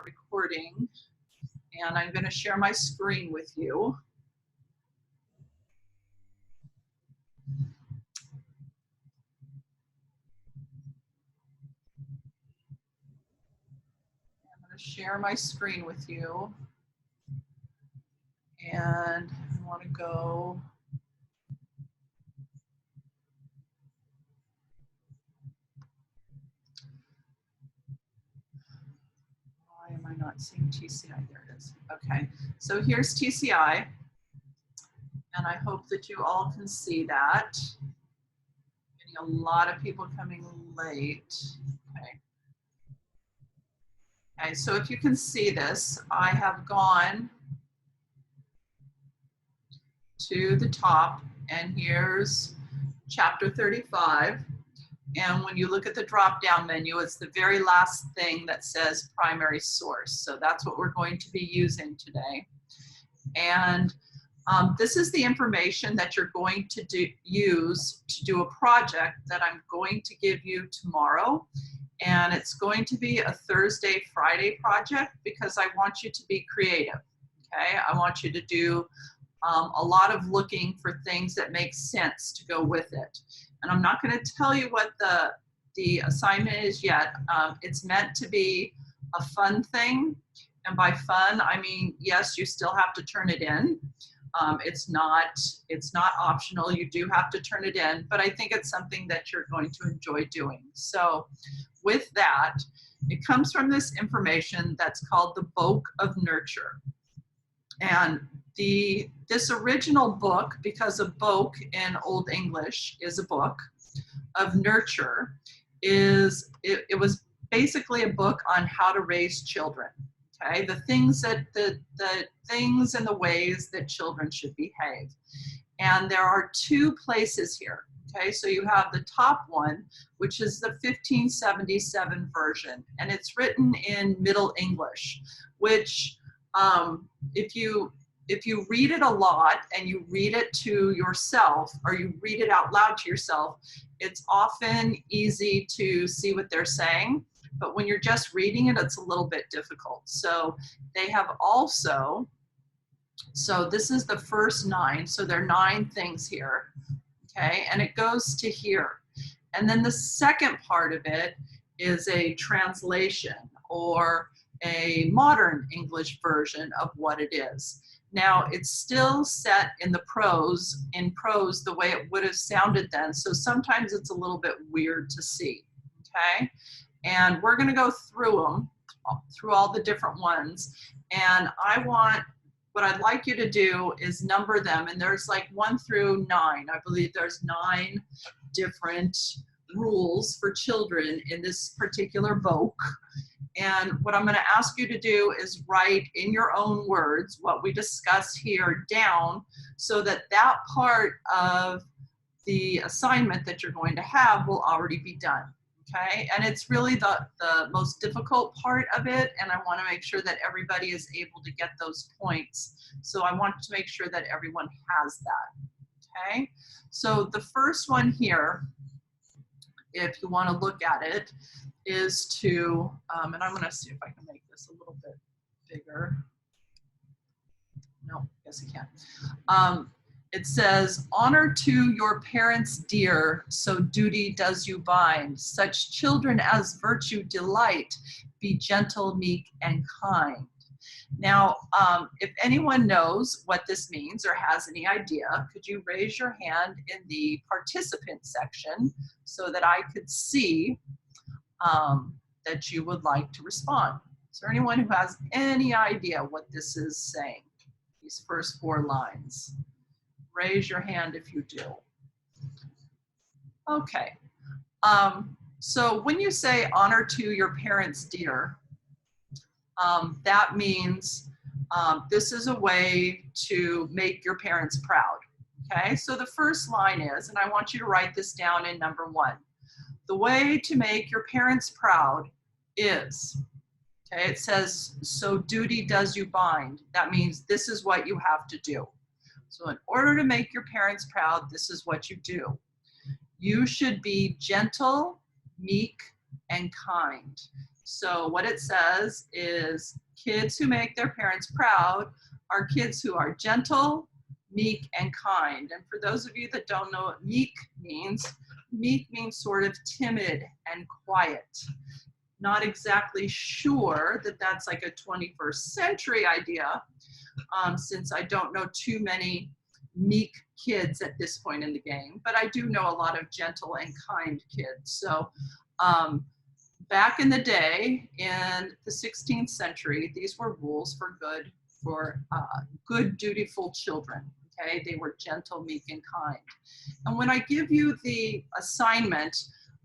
recording, and I'm going to share my screen with you. I'm going to share my screen with you, and I want to go. Why am I not seeing TCI? There it is. Okay, so here's TCI, and I hope that you all can see that. Getting a lot of people coming late. Okay. Okay, so if you can see this, I have gone to the top, and here's chapter 35. And when you look at the drop-down menu, it's the very last thing that says primary source. So that's what we're going to be using today. And this is the information that you're going to use to do a project that I'm going to give you tomorrow. And it's going to be a Thursday, Friday project because I want you to be creative, okay? I want you to do a lot of looking for things that make sense to go with it. And I'm not going to tell you what the assignment is yet. It's meant to be a fun thing. And by fun, I mean, yes, you still have to turn it in. It's not optional. You do have to turn it in, but I think it's something that you're going to enjoy doing. So with that, it comes from this information that's called the Boke of Nurture. And this original book, because a boke in Old English is a book of nurture, it was basically a book on how to raise children. Okay, the things and the ways that children should behave. And there are two places here. Okay, so you have the top one, which is the 1577 version, and it's written in Middle English, which if you read it a lot and you read it to yourself or you read it out loud to yourself, it's often easy to see what they're saying. But when you're just reading it, it's a little bit difficult. So they have also, so this is the first 9. So there are 9 things here, okay? And it goes to here. And then the second part of it is a translation or a modern English version of what it is. Now, it's still set in prose the way it would have sounded then. So sometimes it's a little bit weird to see, okay? And we're going to go through all the different ones. And what I'd like you to do is number them. And there's like 1 through 9. I believe there's 9 different rules for children in this particular book. And what I'm going to ask you to do is write in your own words what we discuss here down so that that part of the assignment that you're going to have will already be done. Okay, and it's really the most difficult part of it, and I want to make sure that everybody is able to get those points. So I want to make sure that everyone has that. Okay, so the first one here, if you want to look at it, is to, and I'm going to see if I can make this a little bit bigger. No, yes, I can. It says, honor to your parents dear, so duty does you bind. Such children as virtue delight, be gentle, meek, and kind. Now, if anyone knows what this means or has any idea, could you raise your hand in the participant section so that I could see that you would like to respond? Is there anyone who has any idea what this is saying, these first 4 lines? Raise your hand if you do. Okay. So when you say honor to your parents dear, that means this is a way to make your parents proud. Okay, so the first line is, and I want you to write this down in number 1. The way to make your parents proud is, okay, it says, so duty does you bind. That means this is what you have to do. So in order to make your parents proud, this is what you do. You should be gentle, meek, and kind. So what it says is kids who make their parents proud are kids who are gentle, meek, and kind. And for those of you that don't know what meek means sort of timid and quiet. Not exactly sure that that's like a 21st century idea, since I don't know too many meek kids at this point in the game, but I do know a lot of gentle and kind kids. So back in the day, in the 16th century, these were rules for good, dutiful children. Okay, they were gentle, meek, and kind. And when I give you the assignment,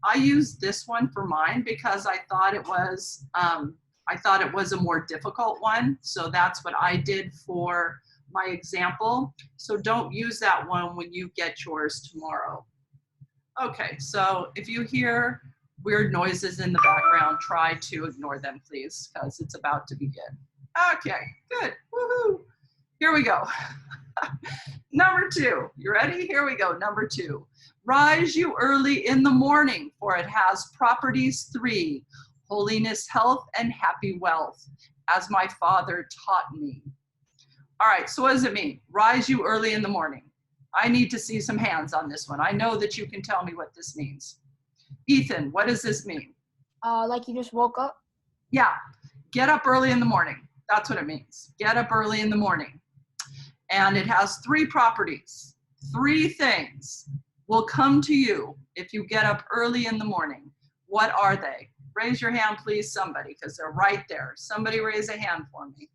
I used this one for mine because I thought it was a more difficult one. So that's what I did for my example. So don't use that one when you get yours tomorrow. Okay, so if you hear weird noises in the background, try to ignore them, please, because it's about to begin. Okay, good. Woohoo! Here we go. Number 2. You ready? Here we go. Number 2. Rise you early in the morning, for it has properties 3, holiness, health, and happy wealth, as my father taught me. All right, so what does it mean? Rise you early in the morning. I need to see some hands on this one. I know that you can tell me what this means. Ethan, what does this mean? Like you just woke up? Yeah, get up early in the morning. That's what it means. Get up early in the morning. And it has 3 properties. 3 things will come to you if you get up early in the morning. What are they? Raise your hand, please, somebody, because they're right there. Somebody raise a hand for me.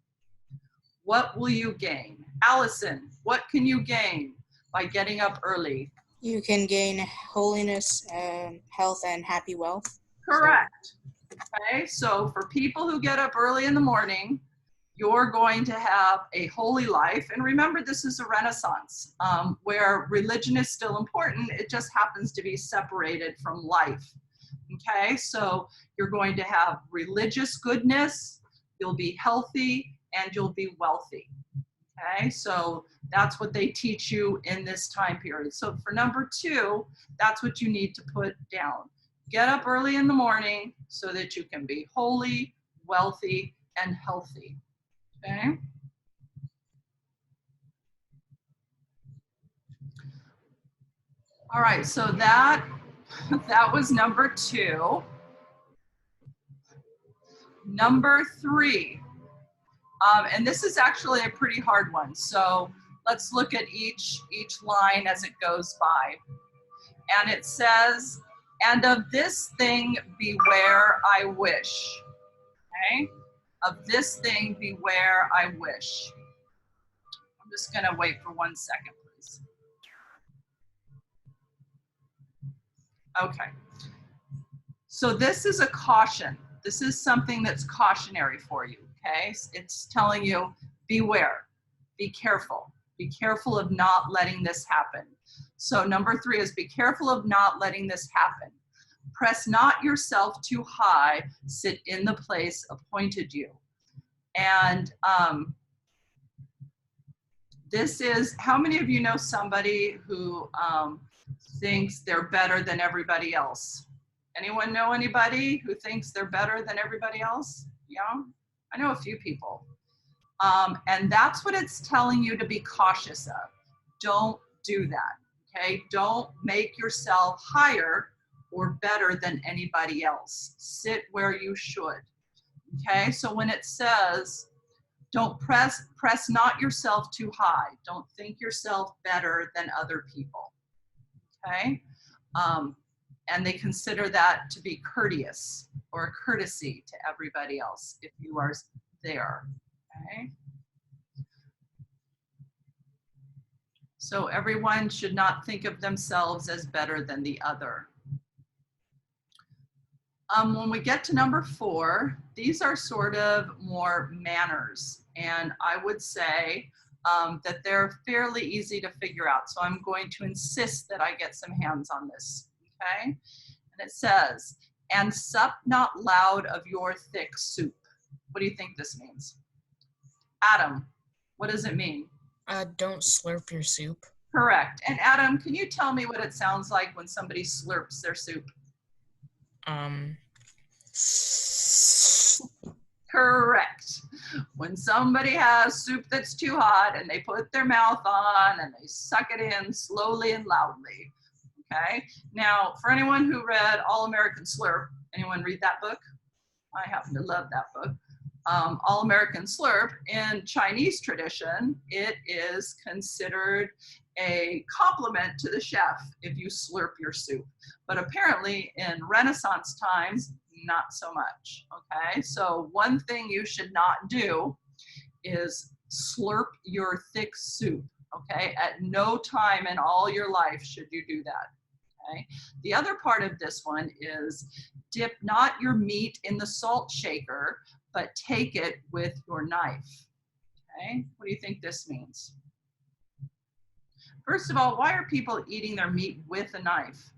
What will you gain? Allison, what can you gain by getting up early? You can gain holiness, health, and happy wealth. Correct. Okay, so for people who get up early in the morning, you're going to have a holy life. And remember, this is a Renaissance where religion is still important. It just happens to be separated from life. Okay, so you're going to have religious goodness, you'll be healthy, and you'll be wealthy. Okay, so that's what they teach you in this time period. So for number 2, that's what you need to put down. Get up early in the morning so that you can be holy, wealthy, and healthy. Okay. All right, so that was number 2. Number 3, and this is actually a pretty hard one. So let's look at each line as it goes by. And it says, and of this thing beware, I wish. Okay? Of this thing beware, I wish. I'm just going to wait for 1 second, please. Okay. So this is a caution. This is something that's cautionary for you, okay? It's telling you, beware, be careful of not letting this happen. So number 3 is be careful of not letting this happen. Press not yourself too high, sit in the place appointed you. And this is, how many of you know somebody who thinks they're better than everybody else? Anyone know anybody who thinks they're better than everybody else? Yeah, I know a few people. And that's what it's telling you to be cautious of. Don't do that, okay? Don't make yourself higher or better than anybody else. Sit where you should, okay? So when it says, don't press not yourself too high. Don't think yourself better than other people, okay? And they consider that to be courteous or a courtesy to everybody else if you are there, okay? So everyone should not think of themselves as better than the other. When we get to number 4, these are sort of more manners. And I would say that they're fairly easy to figure out. So I'm going to insist that I get some hands on this, okay? And it says, and sup not loud of your thick soup. What do you think this means? Adam, what does it mean? Don't slurp your soup. Correct. And Adam, can you tell me what it sounds like when somebody slurps their soup? Correct. When somebody has soup that's too hot and they put their mouth on and they suck it in slowly and loudly. Okay. Now, for anyone who read All American Slurp, anyone read that book? I happen to love that book. All American Slurp, in Chinese tradition, it is considered a compliment to the chef if you slurp your soup. But apparently in Renaissance times, not so much, okay? So one thing you should not do is slurp your thick soup, okay? At no time in all your life should you do that, okay? The other part of this one is dip not your meat in the salt shaker, but take it with your knife, okay? What do you think this means? First of all, why are people eating their meat with a knife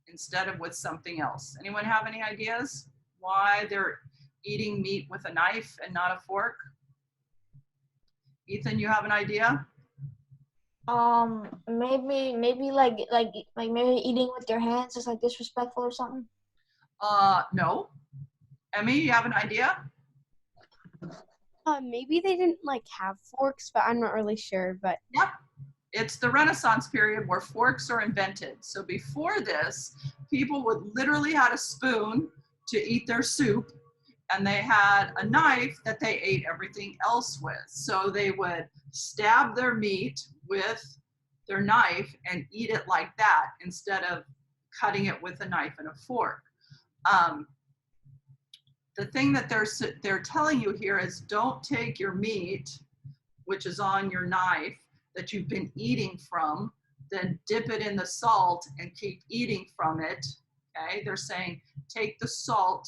instead of with something else? Anyone have any ideas why they're eating meat with a knife and not a fork? Ethan, you have an idea? Maybe like maybe eating with your hands is like disrespectful or something. No. Emmy, you have an idea? Maybe they didn't like have forks, but I'm not really sure. But Yep. It's the Renaissance period where forks are invented. So before this, people would literally had a spoon to eat their soup, and they had a knife that they ate everything else with. So they would stab their meat with their knife and eat it like that instead of cutting it with a knife and a fork. The thing that they're telling you here is don't take your meat, which is on your knife that you've been eating from, then dip it in the salt and keep eating from it, okay? They're saying take the salt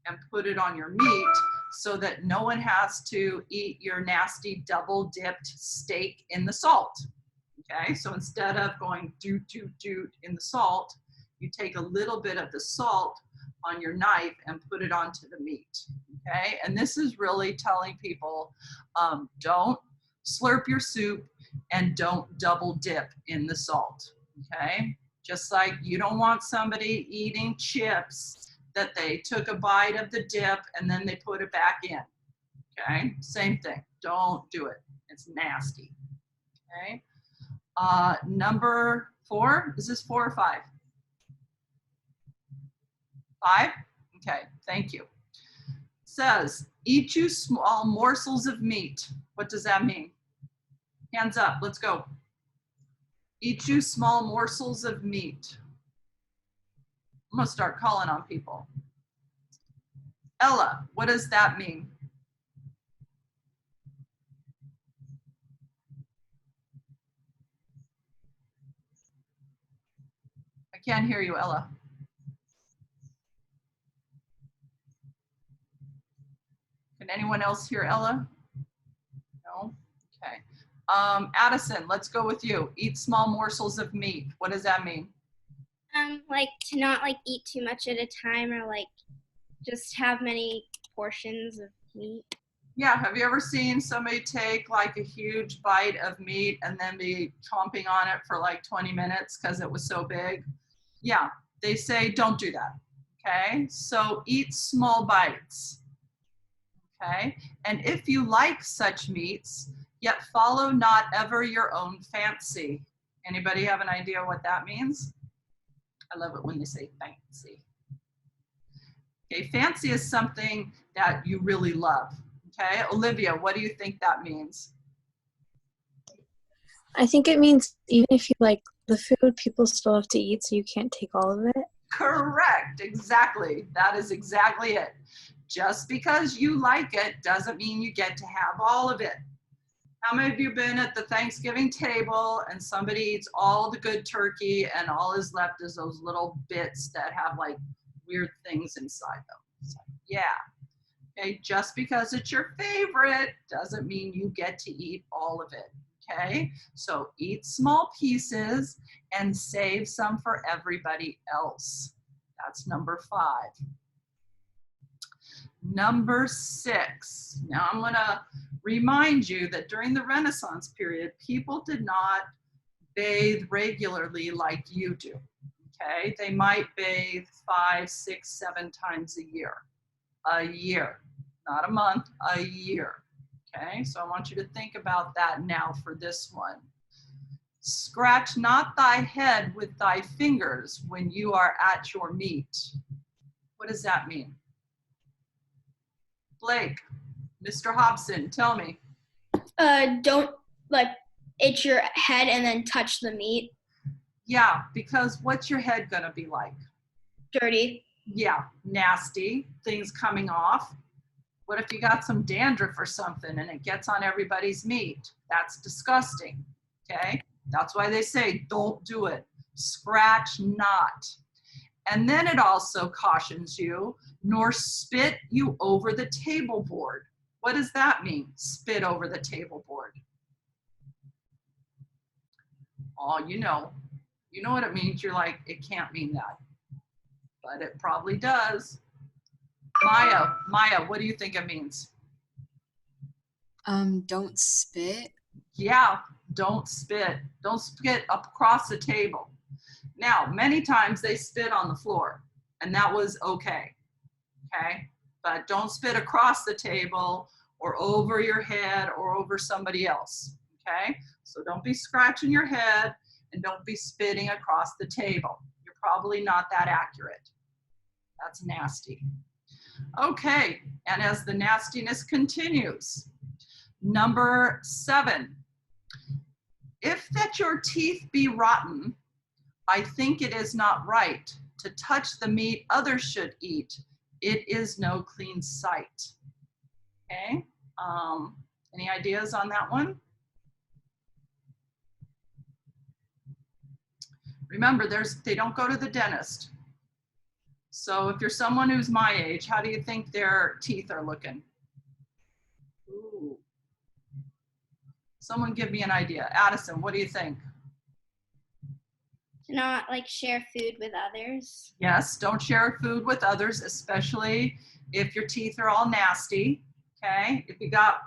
and put it on your meat so that no one has to eat your nasty double dipped steak in the salt, okay? So instead of going doot, doot, doot in the salt, you take a little bit of the salt on your knife and put it onto the meat, okay? And this is really telling people, don't slurp your soup and don't double dip in the salt, okay? Just like you don't want somebody eating chips that they took a bite of the dip and then they put it back in, okay? Same thing, don't do it, it's nasty, okay? Number 4, is this 4 or 5? 5? Okay, thank you. Says, eat you small morsels of meat. What does that mean? Hands up, let's go. Eat you small morsels of meat. I'm gonna start calling on people. Ella, what does that mean? I can't hear you, Ella. Can anyone else hear Ella? No? Okay. Addison, let's go with you. Eat small morsels of meat. What does that mean? Like to not like eat too much at a time or like just have many portions of meat. Yeah, have you ever seen somebody take like a huge bite of meat and then be chomping on it for like 20 minutes because it was so big? Yeah, they say don't do that, okay? So eat small bites, okay? And if you like such meats, yet follow not ever your own fancy. Anybody have an idea what that means? I love it when they say fancy. Okay, fancy is something that you really love. Okay, Olivia, what do you think that means? I think it means even if you like the food, people still have to eat, so you can't take all of it. Correct, exactly. That is exactly it. Just because you like it doesn't mean you get to have all of it. How many of you been at the Thanksgiving table and somebody eats all the good turkey and all is left is those little bits that have like weird things inside them? So, yeah. Okay, just because it's your favorite doesn't mean you get to eat all of it. Okay, so eat small pieces and save some for everybody else. That's number 5. Number 6. Now I'm gonna remind you that during the Renaissance period, people did not bathe regularly like you do. Okay, they might bathe 5, 6, 7 times a year. A year, not a month, a year. Okay, so I want you to think about that now for this one. Scratch not thy head with thy fingers when you are at your meat. What does that mean? Blake, Mr. Hobson, tell me. Don't like itch your head and then touch the meat. Yeah, because what's your head gonna be like? Dirty. Yeah, nasty, things coming off. What if you got some dandruff or something and it gets on everybody's meat? That's disgusting, okay? That's why they say don't do it. Scratch not. And then it also cautions you, nor spit you over the table board. What does that mean, spit over the table board? Oh, you know what it means. You're like, it can't mean that, but it probably does. Maya, what do you think it means? Don't spit. Yeah, don't spit. Don't spit across the table. Now, many times they spit on the floor, and that was okay, okay? But don't spit across the table or over your head or over somebody else, okay? So don't be scratching your head and don't be spitting across the table. You're probably not that accurate. That's nasty. Okay, and as the nastiness continues, number 7, if that your teeth be rotten, I think it is not right to touch the meat others should eat. It is no clean sight. Okay, any ideas on that one? Remember, they don't go to the dentist. So if you're someone who's my age, how do you think their teeth are looking? Ooh. Someone give me an idea. Addison, what do you think? To not like share food with others. Yes, don't share food with others, especially if your teeth are all nasty, okay? If you got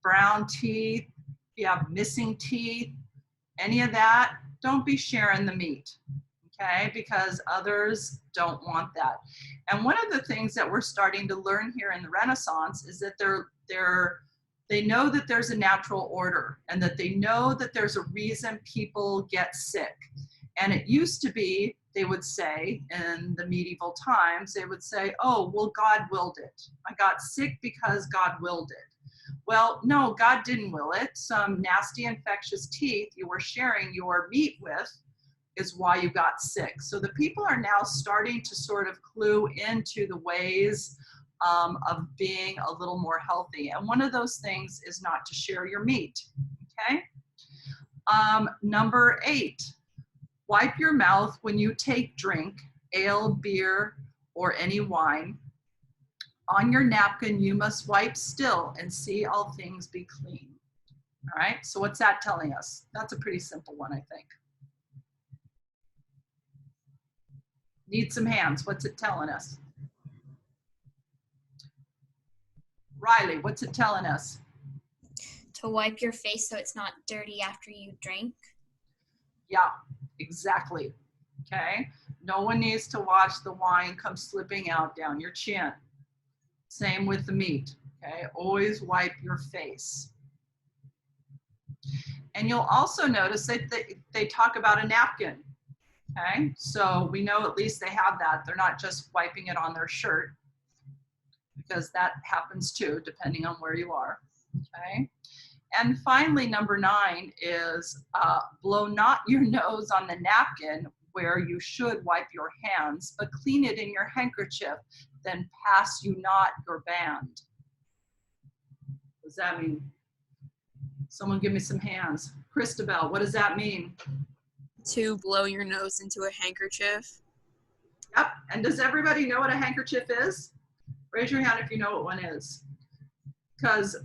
brown teeth, if you have missing teeth, any of that, don't be sharing the meat, okay? Because others don't want that. And one of the things that we're starting to learn here in the Renaissance is that they know that there's a natural order and that they know that there's a reason people get sick. And it used to be, they would say in the medieval times, they would say, oh, well, God willed it. I got sick because God willed it. Well, no, God didn't will it. Some nasty infectious teeth you were sharing your meat with is why you got sick. So the people are now starting to sort of clue into the ways of being a little more healthy. And one of those things is not to share your meat, okay? Number 8. Wipe your mouth when you take drink, ale, beer, or any wine. On your napkin, you must wipe still and see all things be clean. All right, so what's that telling us? That's a pretty simple one, I think. Need some hands. What's it telling us? Riley, what's it telling us? To wipe your face so it's not dirty after you drink. Yeah, exactly. Okay, no one needs to watch the wine come slipping out down your chin. Same with the meat. Okay, always wipe your face. And you'll also notice that they talk about a napkin. Okay, so we know at least they have that. They're not just wiping it on their shirt, because that happens too, depending on where you are. Okay. And finally, number 9 is blow not your nose on the napkin where you should wipe your hands, but clean it in your handkerchief, then pass you not your band. What does that mean? Someone give me some hands. Christabel, what does that mean? To blow your nose into a handkerchief. Yep, and does everybody know what a handkerchief is? Raise your hand if you know what one is. Because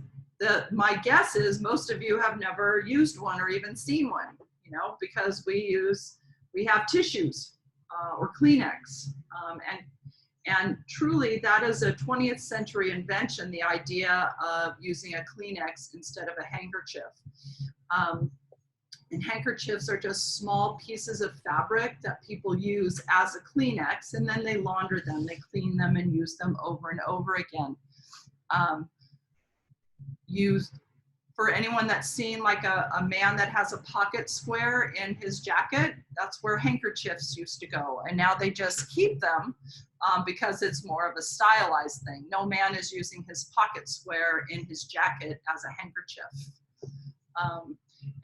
my guess is most of you have never used one or even seen one, you know, because we have tissues or Kleenex. And truly that is a 20th century invention, the idea of using a Kleenex instead of a handkerchief. And handkerchiefs are just small pieces of fabric that people use as a Kleenex, and then they launder them, they clean them and use them over and over again. For anyone that's seen like a man that has a pocket square in his jacket, that's where handkerchiefs used to go. And now they just keep them because it's more of a stylized thing. No man is using his pocket square in his jacket as a handkerchief.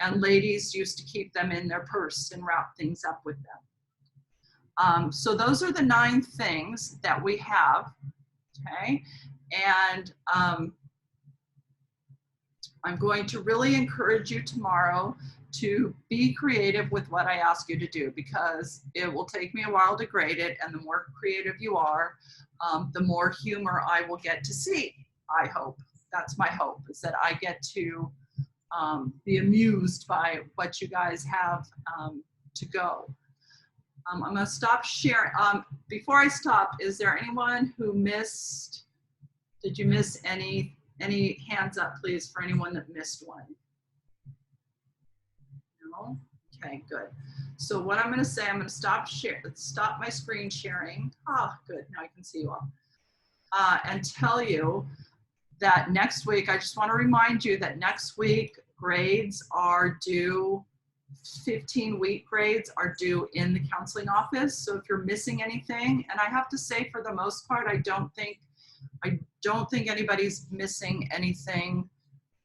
And ladies used to keep them in their purse and wrap things up with them. So those are the 9 things that we have, okay? And I'm going to really encourage you tomorrow to be creative with what I ask you to do, because it will take me a while to grade it, and the more creative you are, the more humor I will get to see, I hope. That's my hope, is that I get to be amused by what you guys have to go. I'm going to stop sharing. Before I stop, is there anyone who missed, did you miss any hands up, please, for anyone that missed one? No? Okay, good. So what I'm going to say, I'm going to stop my screen sharing. Ah, good. Now I can see you all. And tell you that next week, I just want to remind you that next week grades are due, 15-week grades are due in the counseling office. So if you're missing anything, and I have to say for the most part, I don't think anybody's missing anything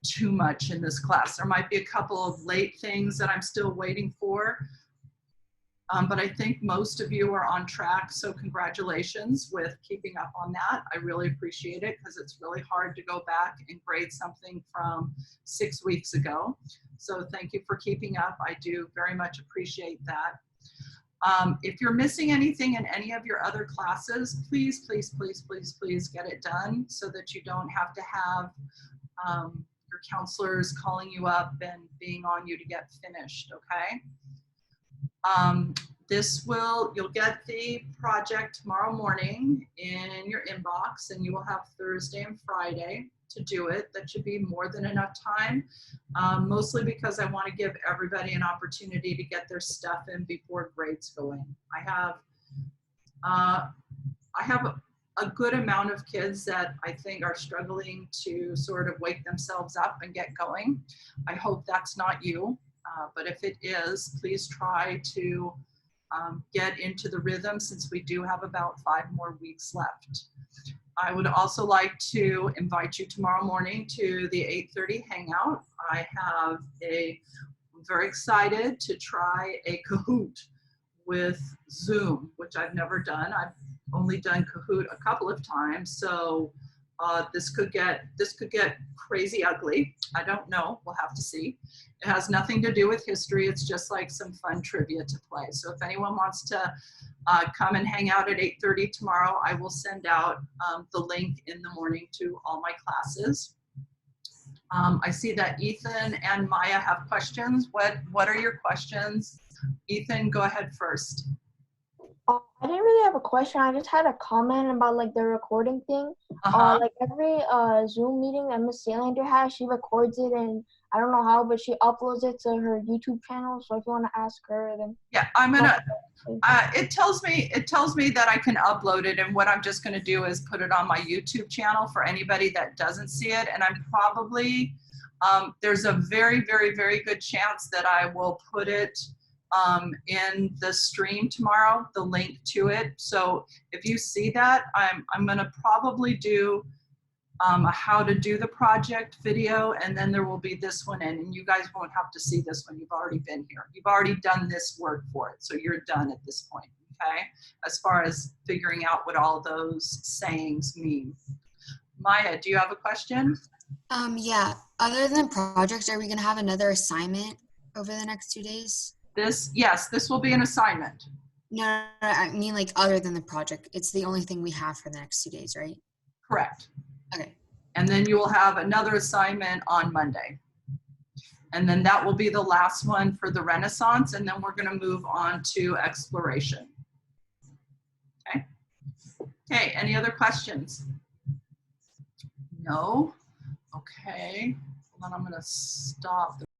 too much in this class. There might be a couple of late things that I'm still waiting for, but I think most of you are on track, so congratulations with keeping up on that. I really appreciate it, because it's really hard to go back and grade something from 6 weeks ago. So thank you for keeping up. I do very much appreciate that. If you're missing anything in any of your other classes, please, please, please, please, please get it done, so that you don't have to have your counselors calling you up and being on you to get finished, okay? You'll get the project tomorrow morning in your inbox, and you will have Thursday and Friday to do it. That should be more than enough time, mostly because I want to give everybody an opportunity to get their stuff in before grades go in. I have a good amount of kids that I think are struggling to sort of wake themselves up and get going. I hope that's not you, but if it is, please try to get into the rhythm, since we do have about 5 more weeks left. I would also like to invite you tomorrow morning to the 8:30 hangout. I'm very excited to try a Kahoot with Zoom, which I've never done. I've only done Kahoot a couple of times, so this could get crazy ugly. I don't know, we'll have to see. It has nothing to do with history. It's just like some fun trivia to play. So if anyone wants to come and hang out at 8:30 tomorrow, I will send out the link in the morning to all my classes. I see that Ethan and Maya have questions. What are your questions? Ethan, go ahead first. I didn't really have a question. I just had a comment about like the recording thing. Like every Zoom meeting that Miss Salander has, she records it, and I don't know how, but she uploads it to her YouTube channel. So if you want to ask her, then yeah, I'm gonna. It tells me that I can upload it, and what I'm just gonna do is put it on my YouTube channel for anybody that doesn't see it. And I'm probably there's a very, very, very good chance that I will put it in the stream tomorrow, the link to it. So if you see that, I'm gonna probably do a how to do the project video, and then there will be this one in, and you guys won't have to see this one. You've already been here. You've already done this work for it, so you're done at this point, okay? As far as figuring out what all those sayings mean. Maya, do you have a question? Yeah, other than projects, are we gonna have another assignment over the next 2 days? Yes, this will be an assignment. No, I mean like other than the project. It's the only thing we have for the next 2 days, right? Correct. Okay. And then you will have another assignment on Monday. And then that will be the last one for the Renaissance, and then we're gonna move on to exploration. Okay. Okay, any other questions? No? Okay, well, then I'm gonna stop.